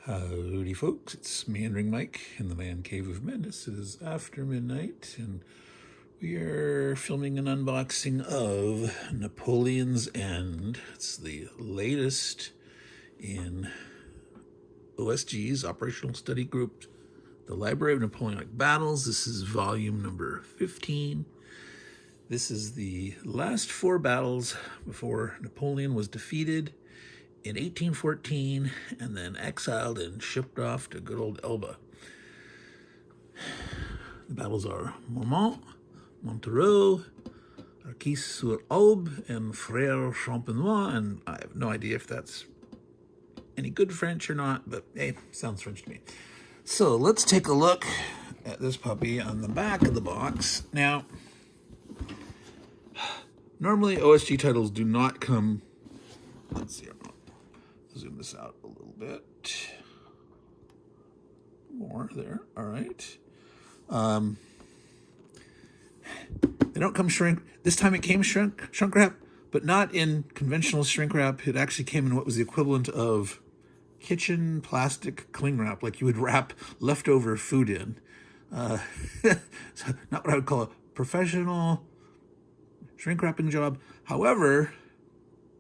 Howdy folks, it's Meandering Mike in the Man Cave of Madness. It is after midnight and we are filming an unboxing of Napoleon's End. It's the latest in OSG's Operational Study Group, the Library of Napoleonic Battles. This is volume number 15. This is the last four battles before Napoleon was defeated in 1814 and then exiled and shipped off to good old Elba. The battles are Mormont, Montereau, Arcis-sur-Aube, and Frère Champenois, and I have no idea if that's any good French or not, but hey, sounds French to me. So let's take a look at this puppy on the back of the box. Now, normally OSG titles do not come, let's see, zoom this out a little bit more there. All right. They don't come shrink. This time it came shrunk wrap, but not in conventional shrink wrap. It actually came in what was the equivalent of kitchen plastic cling wrap, like you would wrap leftover food in. So not what I would call a professional shrink wrapping job. However,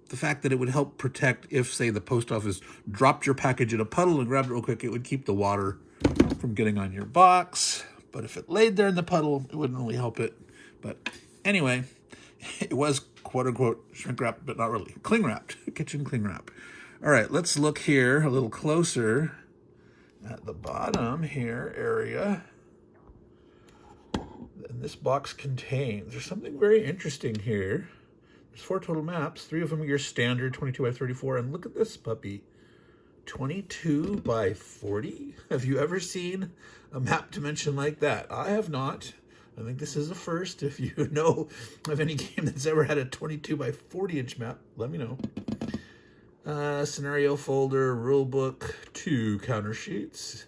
the fact that it would help protect if, say, the post office dropped your package in a puddle and grabbed it real quick, it would keep the water from getting on your box. But if it laid there in the puddle, it wouldn't really help it. But anyway, it was quote-unquote shrink wrapped, but not really. Cling wrapped, kitchen cling wrap. All right, let's look here a little closer at the bottom here area. And this box contains, there's something very interesting here. There's 4 total maps. 3 of them are your standard 22 by 34. And look at this puppy, 22 by 40. Have you ever seen a map dimension like that? I have not. I think this is a first. If you know of any game that's ever had a 22 by 40 inch map, let me know. Scenario folder, rule book, 2 counter sheets,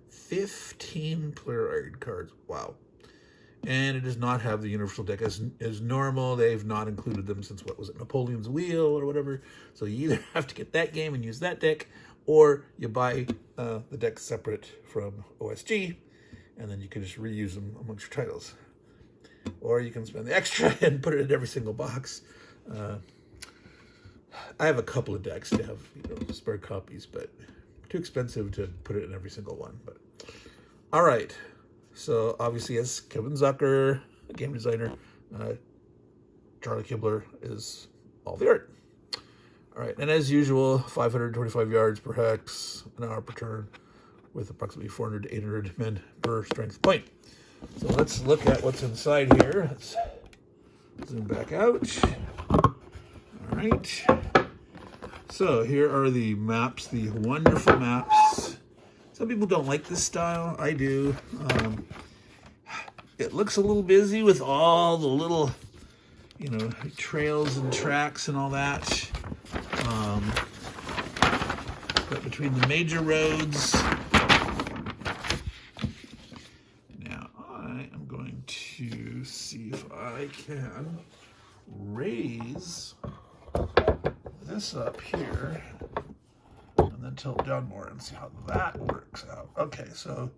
15 player cards. Wow. And it does not have the universal deck as normal. They've not included them since, what was it, Napoleon's Wheel or whatever. So you either have to get that game and use that deck, or you buy the deck separate from OSG, and then you can just reuse them amongst your titles. Or you can spend the extra and put it in every single box. I have a couple of decks to have, spare copies, but too expensive to put it in every single one. But all right. So obviously, as Kevin Zucker, a game designer, Charlie Kibler is all the art. All right, and as usual, 525 yards per hex, an hour per turn, with approximately 400 to 800 men per strength point. So let's look at what's inside here. Let's zoom back out. All right. So here are the maps, the wonderful maps. Some people don't like this style. I do. It looks a little busy with all the little, trails and tracks and all that. But between the major roads, now I am going to see if I can raise this up here and then tilt down more and see how that works out. Okay, so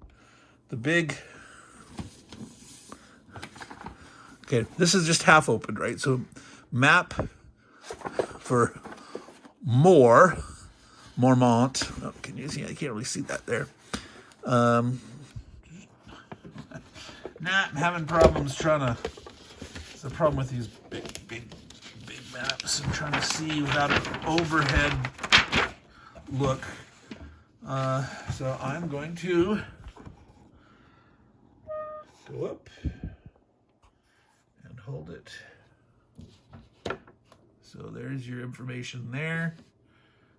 this is just half open, right? So map for Mormont. Oh, can you see? I can't really see that there. I'm having problems it's the problem with these big maps. I'm trying to see without an overhead look. So I'm going to go up and hold it. So there's your information there.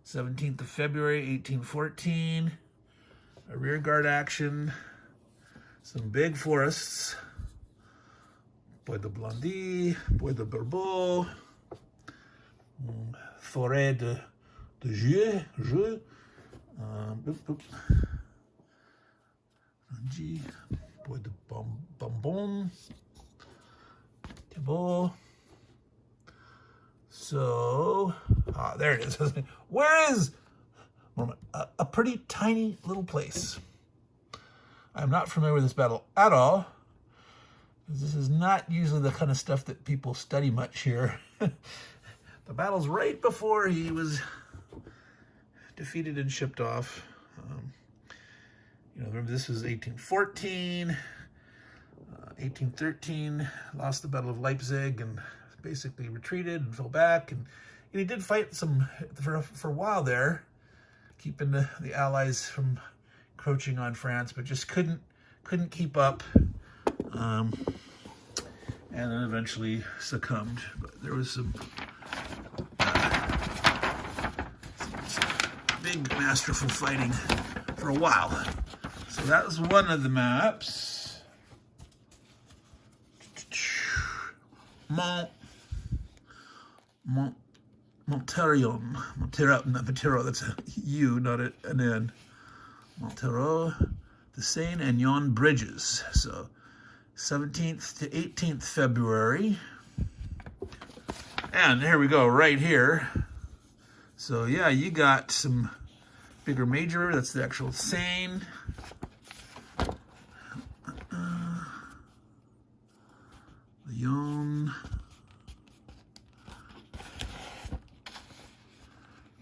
17th of February, 1814. A rear guard action. Some big forests. Bois de Blondie, Bois de Bourbeau, Forêt de Jeu. Bois de Bonbon, Thibault. So, there it is. Where is a pretty tiny little place. I'm not familiar with this battle at all. This is not usually the kind of stuff that people study much here. The battle's right before he was defeated and shipped off. Remember this was 1814, 1813, lost the Battle of Leipzig and basically retreated and fell back. And he did fight some for a while there, keeping the Allies from encroaching on France, but just couldn't keep up. And then eventually succumbed. But there was some big masterful fighting for a while. So that was one of the maps. Montero, that's a U, not an N. Montero, the Seine and Yonne bridges. So 17th to 18th February. And here we go, right here. So yeah, you got some bigger major, that's the actual Seine. The Yonne.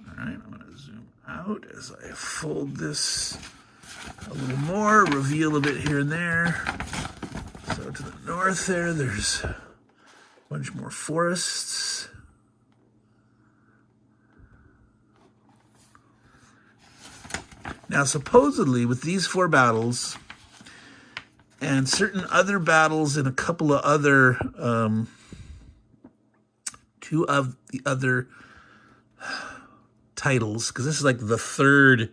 All right, I'm gonna zoom out as I fold this a little more, reveal a bit here and there. So to the north there's a bunch more forests. Now, supposedly, with these 4 battles and certain other battles and a couple of other, 2 of the other titles, because this is like the 3rd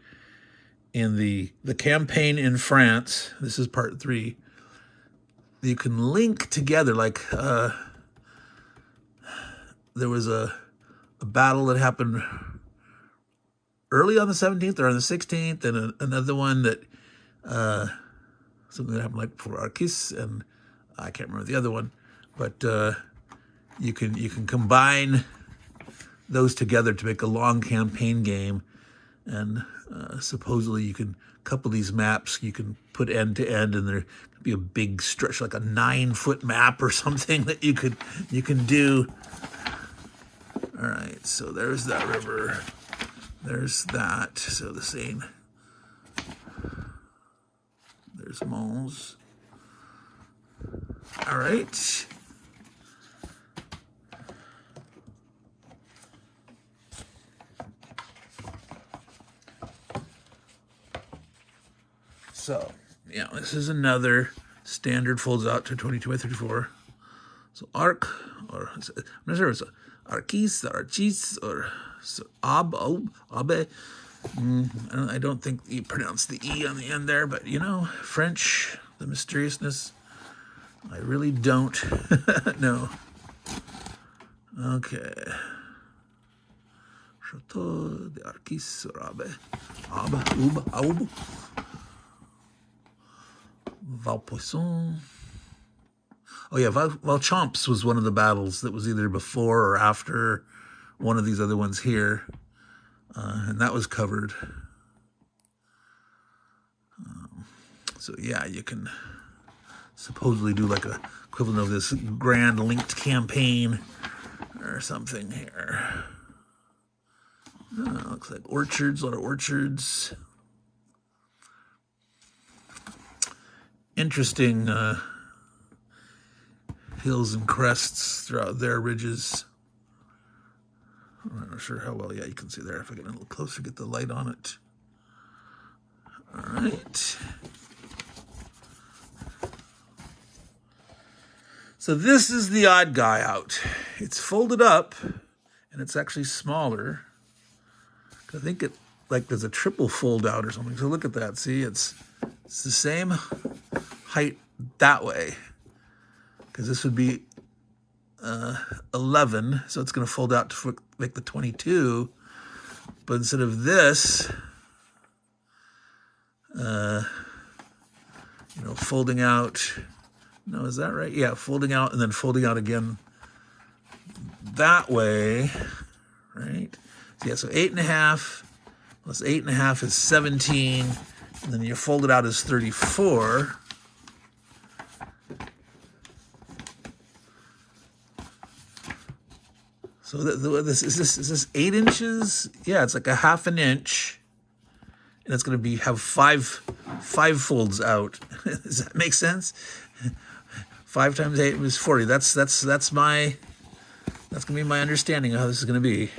in the campaign in France. This is part 3. You can link together, like there was a battle that happened early on the 17th or on the 16th, and another one that something that happened like before Arquis, and I can't remember the other one, but you can combine those together to make a long campaign game, and supposedly you can couple these maps, you can put end to end, and there could be a big stretch, like a 9-foot map or something that you can do. All right, so there's that river. There's that. So the Seine. There's Mons. All right. So, yeah, this is another standard, folds out to 22 by 34. So arc, or I'm not sure if it's Arquis, Archis, or Abe. I don't think you pronounce the E on the end there, but French, the mysteriousness, I really don't know. Okay. Chateau de Arquis or Abe. Aube. Valpoisson. Oh yeah, Valchamps was one of the battles that was either before or after one of these other ones here. And that was covered. So yeah, you can supposedly do like a equivalent of this grand linked campaign or something here. Looks like orchards, a lot of orchards. Interesting hills and crests throughout their ridges. I'm not sure how well, yeah, you can see there. If I get a little closer, get the light on it. All right. So this is the odd guy out. It's folded up, and it's actually smaller. I think it, like there's a triple fold out or something. So look at that. See, it's the same height that way. Because this would be 11, so it's going to fold out to make the 22. But instead of this, folding out. No, is that right? Yeah, folding out and then folding out again that way, right? So yeah, so 8.5 Plus 8.5 is 17. And then you fold it out as 34. So is this 8 inches? Yeah, it's like a half an inch. And it's going to have five folds out. Does that make sense? 5 times 8 is 40. That's going to be my understanding of how this is going to be.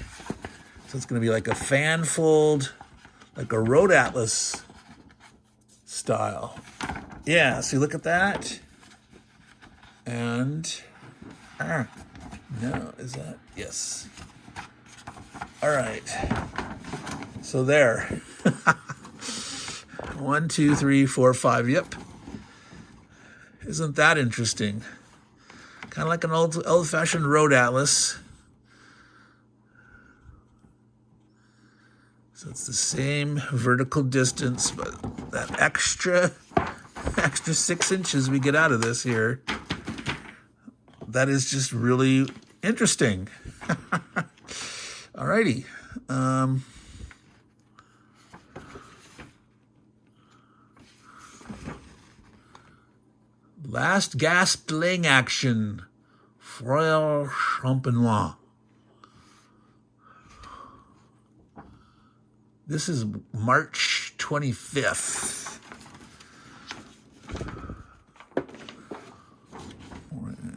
So it's going to be like a fan fold, like a road atlas style. Yeah, so you look at that. And, no, is that? Yes. All right. So there. 1, 2, 3, 4, 5. Yep. Isn't that interesting? Kind of like an old-fashioned road atlas. So it's the same vertical distance, but that extra 6 inches we get out of this here, that is just really interesting. Alrighty. Last gasp delaying action. Frère Champenois. This is March 25th.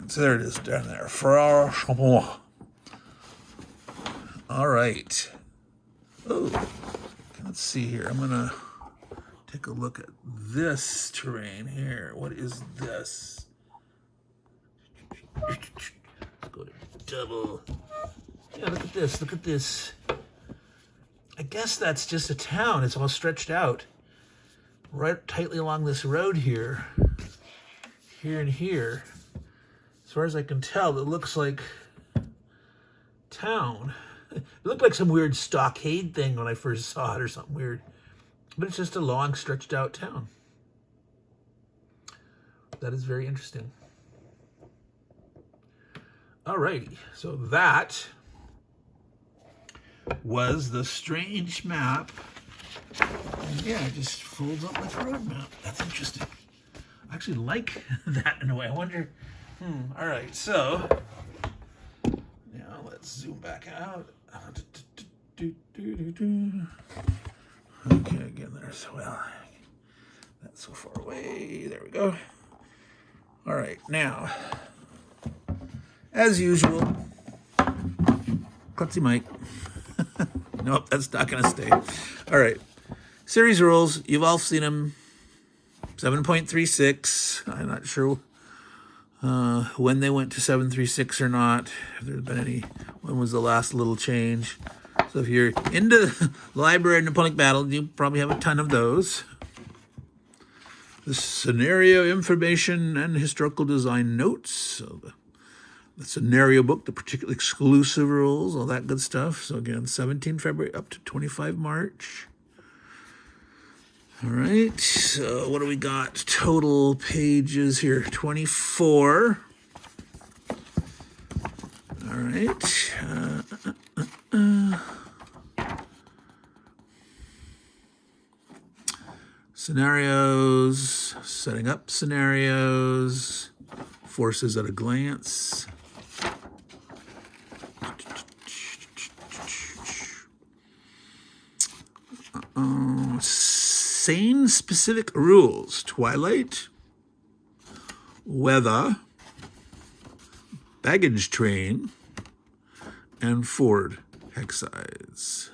So there it is down there. Frère Champenois. All right. Oh, let's see here. I'm going to take a look at this terrain here. What is this? Let's go to double. Yeah, look at this. Look at this. I guess that's just a town. It's all stretched out right tightly along this road here. Here and here. As far as I can tell, it looks like town. It looked like some weird stockade thing when I first saw it or something weird. But it's just a long, stretched out town. That is very interesting. Alrighty, so that was the strange map. And yeah, it just folds up like a road map. That's interesting. I actually like that in a way. I wonder, alright, so now let's zoom back out. Okay, again, there's, well, that's so far away. There we go. All right, now, as usual, Klutzy Mike. Nope, that's not going to stay. All right, series rules. You've all seen them. 7.36. I'm not sure when they went to 7.36 or not. If there's been any, when was the last little change? So if you're into the Library of Napoleonic Battles, you probably have a ton of those. The scenario information and historical design notes. So the scenario book, the particular exclusive rules, all that good stuff. So again, 17 February up to 25 March. All right, so what do we got? Total pages here, 24. All right. Scenarios, setting up scenarios, forces at a glance. Sane specific rules: twilight, weather, baggage train, and Ford hexsides.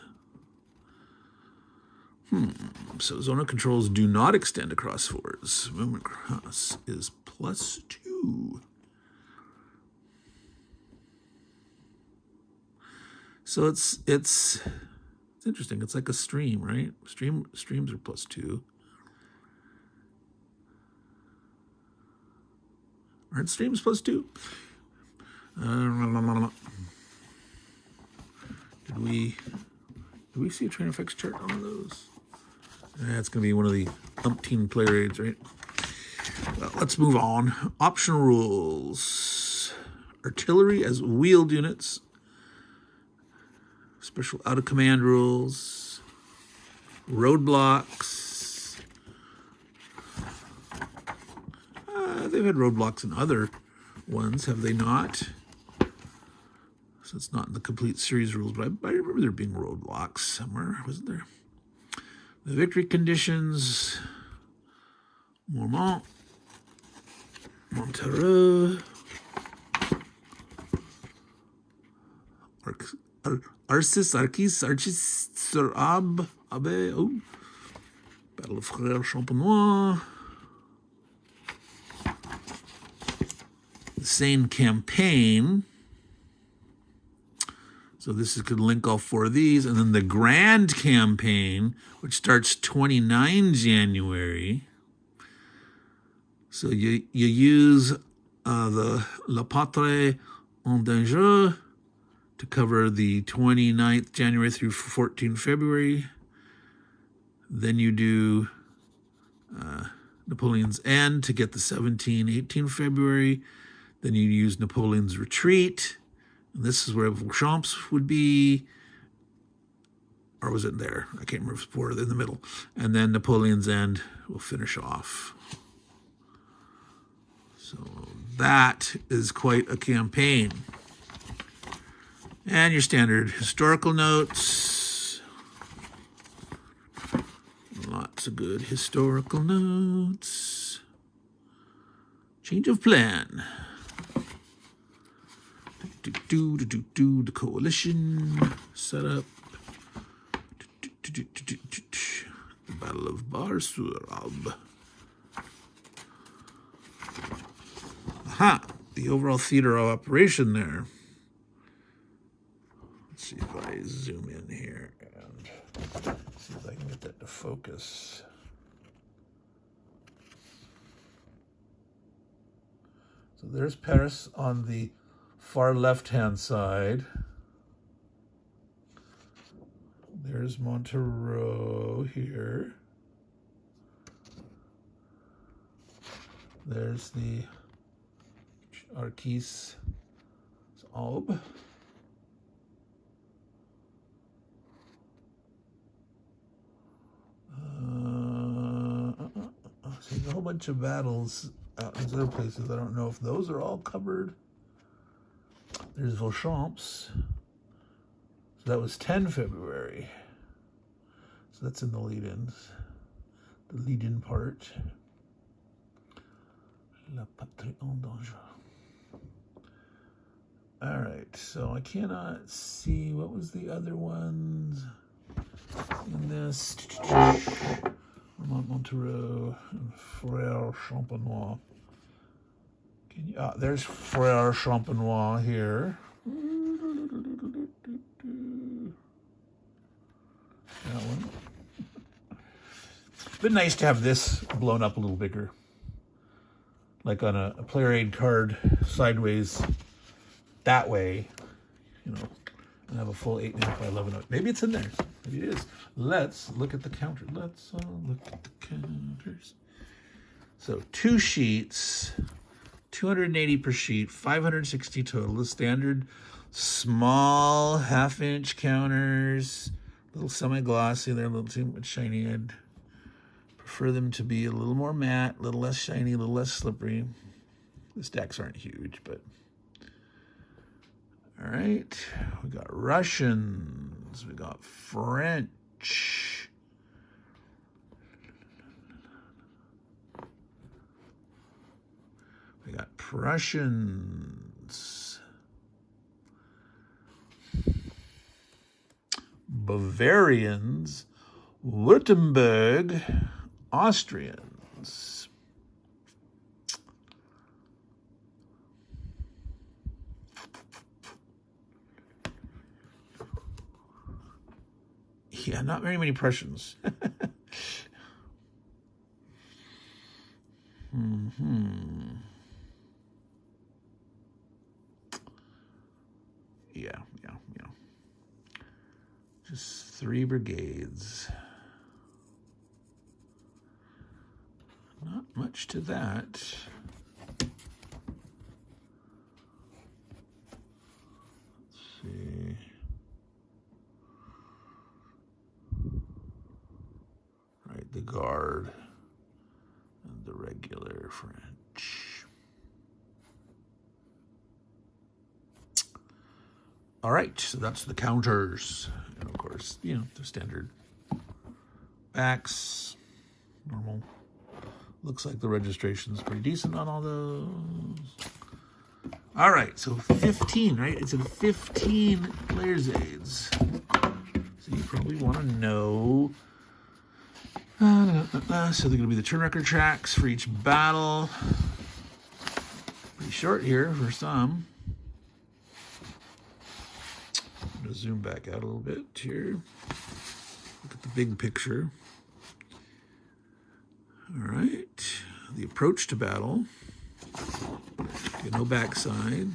So zone of controls do not extend across fords. Movement across is +2. So it's interesting. It's like a stream, right? Streams are +2. Aren't streams +2? Did we see a train effects chart on those? That's going to be one of the umpteen play raids, right? Well, let's move on. Optional rules. Artillery as wheeled units. Special out-of-command rules. roadblocks. They've had roadblocks in other ones, have they not? So it's not in the complete series rules, but I remember there being roadblocks somewhere, wasn't there? The victory conditions. Mormont. Montereau. Arcis, Sur Abe, oh. Battle of Frère Champenois. The Seine Campaign. So this could link all four of these. And then the Grand Campaign, which starts 29 January. So you use the La Patrie en Danger to cover the 29th January through 14 February. Then you do Napoleon's End to get the 17, 18 February. Then you use Napoleon's Retreat. And this is where Champs would be, or was it there? I can't remember if it's four in the middle. And then Napoleon's End will finish off. So that is quite a campaign. And your standard historical notes. Lots of good historical notes. Change of plan. The coalition setup. The Battle of Bar-sur-Aube. Aha! The overall theater of operation there. Let's see if I zoom in here and see if I can get that to focus. So there's Paris on the far left-hand side. There's Montereau here. There's the Arcis Aube. So there's a whole bunch of battles out in other places. I don't know if those are all covered. There's Beauchamps. So that was 10 February. So that's in the lead-ins. The lead-in part. La Patrie en Danger. All right, so I cannot see, what was the other ones in this? Montereau and Frère Champenois. There's Frère Champenois here. That one. Been nice to have this blown up a little bigger, like on a player aid card sideways that way, you know, and have a full 8.5 by 11. Maybe it's in there. Maybe it is. Let's look at the counter. Let's look at the counters. So 2 sheets, 280 per sheet, 560 total. The standard small half-inch counters, a little semi-glossy. They're a little too much shiny. I'd prefer them to be a little more matte, a little less shiny, a little less slippery. The stacks aren't huge, but all right. We got Russians. We got French. We got Prussians. Bavarians. Württemberg. Austrians. Yeah, not very many Prussians. Yeah. Just 3 brigades. Not much to that. Let's see. the Guard and the regular French. All right, so that's the counters. And of course, you know, the standard backs, normal. Looks like the registration's pretty decent on all those. All right, so 15, right? It's a 15 player's aids. So you probably want to know. So they're going to be the turn record tracks for each battle. Pretty short here for some. I'm going to zoom back out a little bit here. Look at the big picture. All right, the approach to battle. Okay, no backside.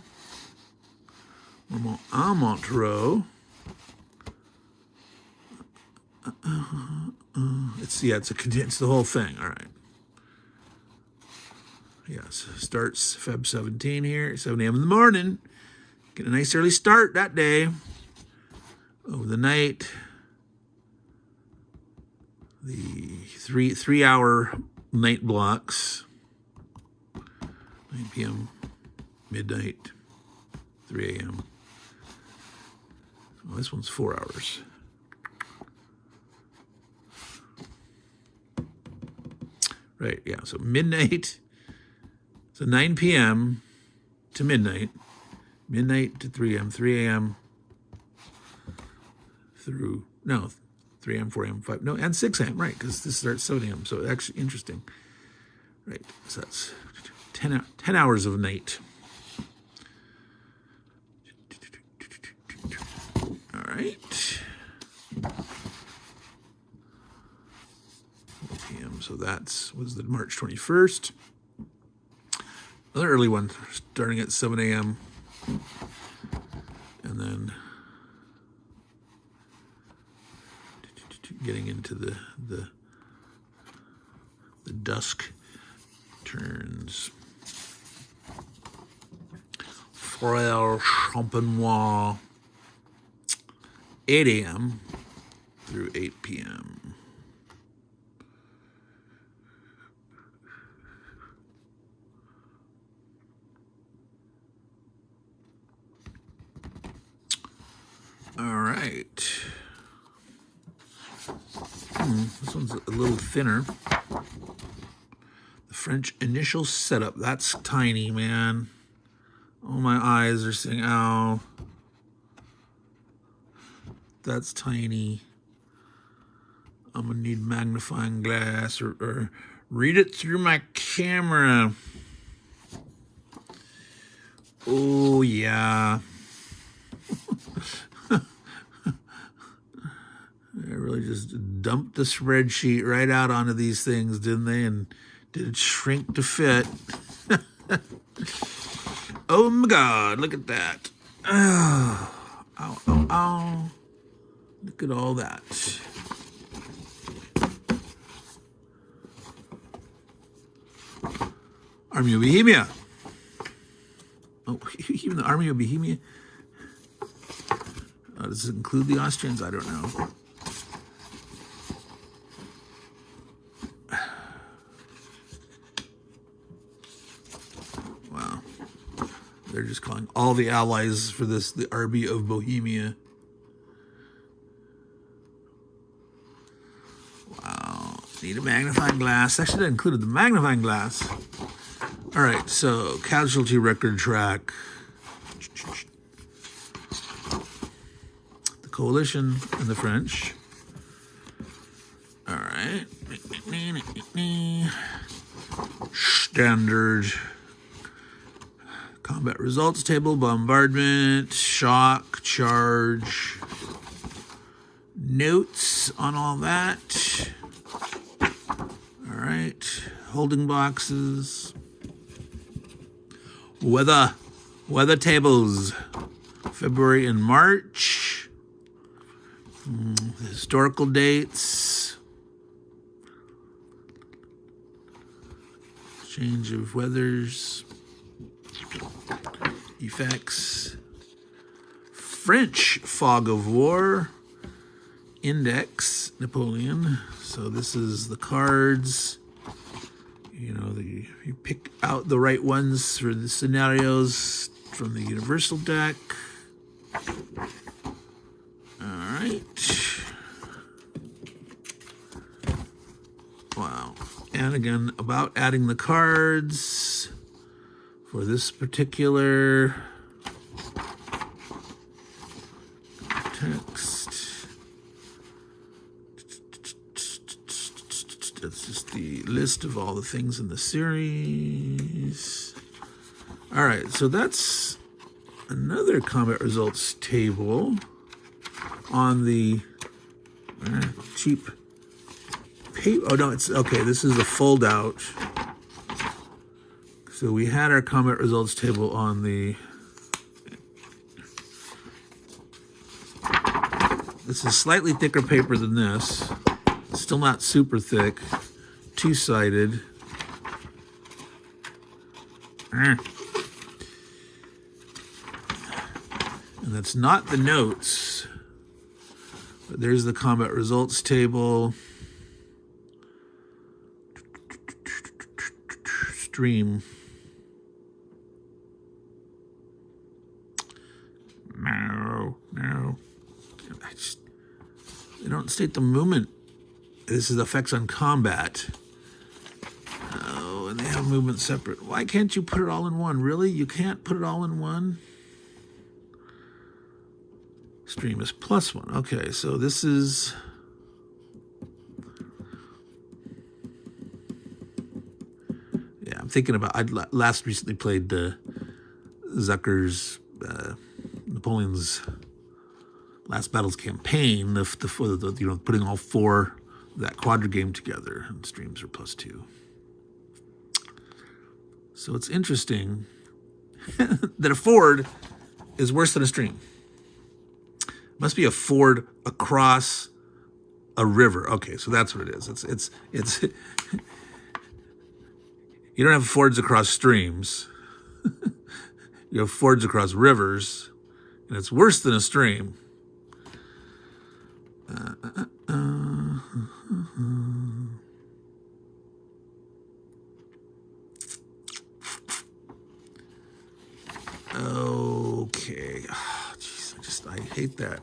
Normal en Montreux. It's the whole thing. All right. Yes, starts Feb 17 here, 7 a.m. in the morning. Get a nice early start that day. Over the night. The three-hour night blocks, 9 p.m., midnight, 3 a.m. Oh, this one's 4 hours. Right, yeah, so midnight, so 9 p.m. to midnight, midnight to 3 a.m., 3 a.m. through, no, 3 a.m., 4 a.m., 5, no, and 6 a.m., right, because this starts 7 a.m., so actually interesting. Right, so that's 10 hours of night. All right. 4 p.m., so was the March 21st. Another early one, starting at 7 a.m., and then getting into the dusk turns. Frère Champenois, 8 a.m. through 8 p.m. All right. This one's a little thinner. The French initial setup. That's tiny, man. Oh, my eyes are saying, ow. That's tiny. I'm going to need magnifying glass or read it through my camera. Oh, yeah. They really just dumped the spreadsheet right out onto these things, didn't they? And did it shrink to fit? Oh my God, look at that. Oh, ow, ow, ow. Look at all that. Army of Bohemia. Oh, even the Army of Bohemia. Does it include the Austrians? I don't know. Wow. They're just calling all the allies for this the Army of Bohemia. Wow. Need a magnifying glass. Actually, that included the magnifying glass. All right, so casualty record track. The coalition and the French. All right. Standard combat results table, bombardment, shock, charge, notes on all that. All right, holding boxes. Weather tables, February and March. Historical dates. Change of weathers. Effects. French fog of war. index Napoleon. So this is the cards. You know, you pick out the right ones for the scenarios from the universal deck. All right. Wow. And again, about adding the cards for this particular text. That's just the list of all the things in the series. All right, so that's another combat results table on the cheap paper. Oh, no, it's okay. This is a fold out. So we had our combat results table on the. This is slightly thicker paper than this. Still not super thick. Two-sided. And that's not the notes. But there's the combat results table. Stream. No. They don't state the movement. This is effects on combat. Oh, and they have movement separate. Why can't you put it all in one? Really? You can't put it all in one? Stream is +1. Okay, so this is... Yeah, I'm thinking about... I last recently played Zucker's Napoleon's Last Battles campaign, the you know, putting all four that quadra game together, and streams are +2. So it's interesting that a ford is worse than a stream. Must be a ford across a river. Okay, so that's what it is. It's you don't have fords across streams. You have fords across rivers, and it's worse than a stream. Okay. Oh, geez, I hate that.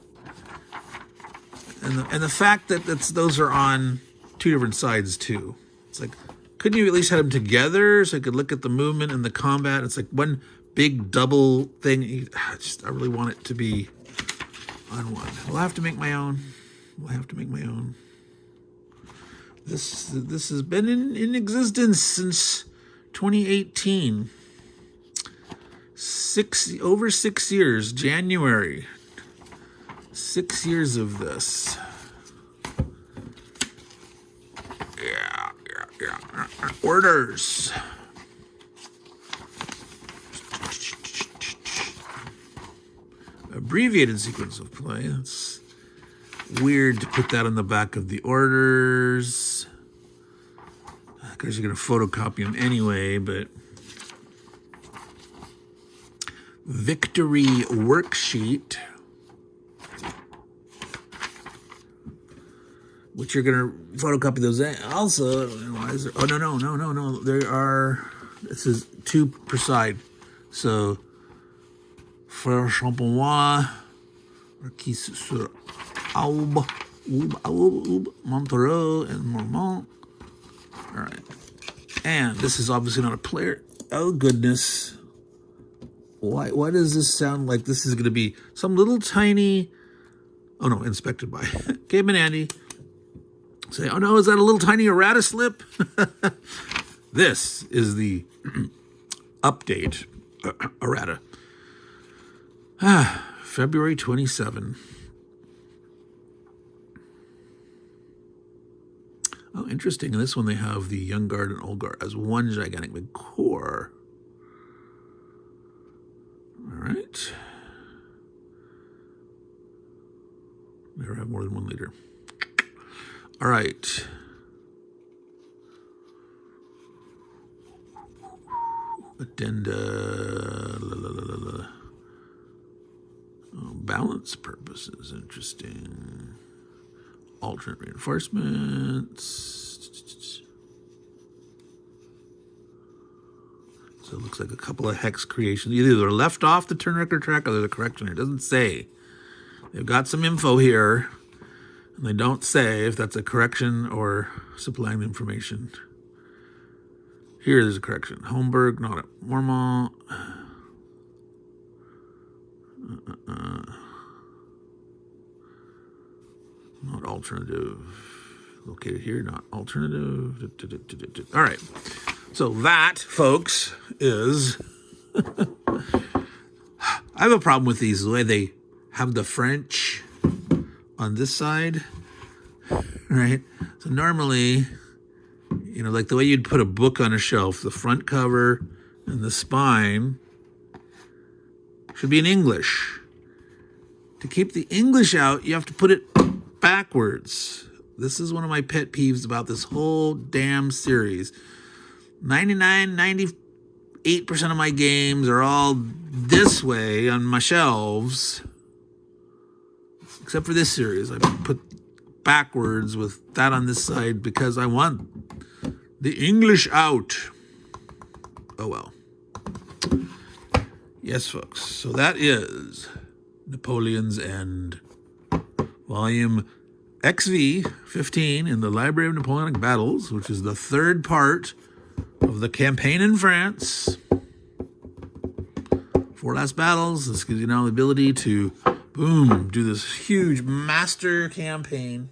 And the fact that those are on two different sides too. It's like, couldn't you at least have them together so I could look at the movement and the combat? It's like one big double thing. I really want it to be on one. We'll have to make my own. This has been in existence since 2018. Over 6 years, January. 6 years of this. Yeah. Orders. Abbreviated sequence of play. It's weird to put that on the back of the orders, because you're going to photocopy them anyway, but victory worksheet, which you're going to photocopy those also. Why is there, oh, no. There are, this is 2 per side. So, Frère Champenois, Marquis sur Aube, Montereau, and Mormont. All right. And this is obviously not a player. Oh, goodness. Why does this sound like this is going to be some little tiny... Oh, no, inspected by Gabe and Andy. Say, oh, no, is that a little tiny errata slip? This is the update errata. February 27. Oh, interesting. In this one, they have the Young Guard and Old Guard as one gigantic big core. All right. Never have more than 1 leader. All right. Addenda. Oh, balance purposes. Interesting. alternate reinforcements. So it looks like a couple of hex creations. Either they're left off the turn record track or there's a correction. It doesn't say. They've got some info here, and they don't say if that's a correction or supplying the information. Here there's a correction. Holmberg, not at Mormont. Not alternative. Located here, not alternative. All right. So that, folks, is... I have a problem with these, the way they have the French on this side, right? So normally, you know, like the way you'd put a book on a shelf, the front cover and the spine should be in English. To keep the English out, you have to put it backwards. This is one of my pet peeves about this whole damn series. 98% of my games are all this way on my shelves, except for this series. I put backwards with that on this side because I want the English out. Oh well. Yes, folks. So that is Napoleon's End, volume XV-15 in the Library of Napoleonic Battles, which is the third part of the campaign in France. 4 last battles. This gives you now the ability to, boom, do this huge master campaign.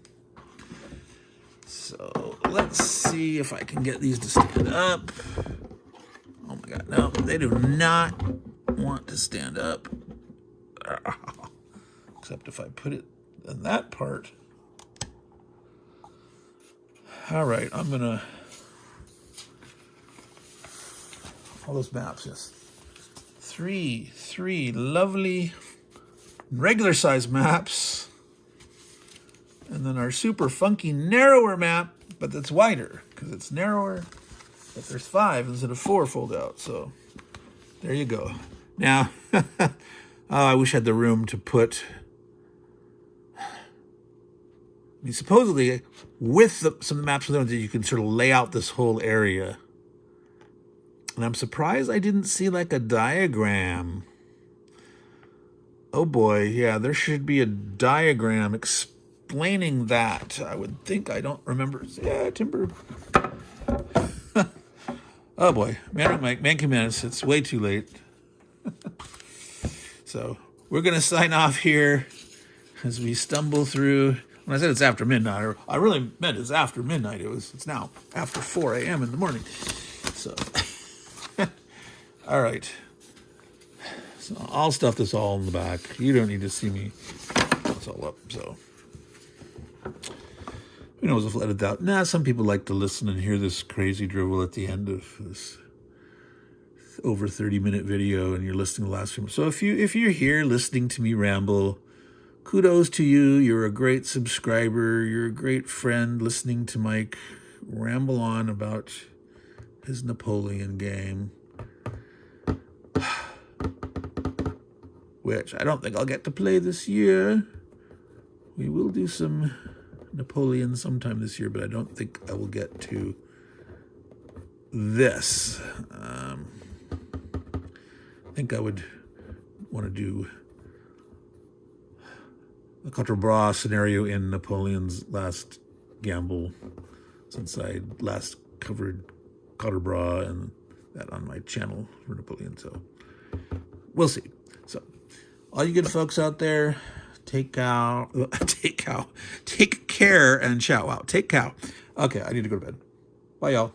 So let's see if I can get these to stand up. Oh my God, no, they do not want to stand up. Except if I put it in that part. All right, I'm gonna... all those maps, yes. Three lovely regular size maps. And then our super funky narrower map, but that's wider because it's narrower. But there's 5 instead of 4 fold out. So there you go. Now, oh, I wish I had the room to put... I mean, supposedly, with some maps with them, you can sort of lay out this whole area. And I'm surprised I didn't see like a diagram. Oh boy, yeah, there should be a diagram explaining that. I would think. I don't remember. Yeah, timber. Oh boy, Meandering Mike, man commence. It's way too late. So we're gonna sign off here as we stumble through. When I said it's after midnight, I really meant it's after midnight. It's now after 4 a.m. in the morning. So. All right, so I'll stuff this all in the back. You don't need to see me. It's all up, so. Who knows if I'll edit out. Nah, some people like to listen and hear this crazy drivel at the end of this over 30-minute video, and you're listening to the last few minutes. So if you're here listening to me ramble, kudos to you. You're a great subscriber. You're a great friend listening to Mike ramble on about his Napoleon game. Which I don't think I'll get to play this year. We will do some Napoleon sometime this year, but I don't think I will get to this. I think I would want to do a Quatre Bras scenario in Napoleon's last gamble, since I last covered Quatre Bras and that on my channel for Napoleon. So we'll see. So all you good folks out there, take care and shout out. Take cow. Okay, I need to go to bed. Bye, y'all.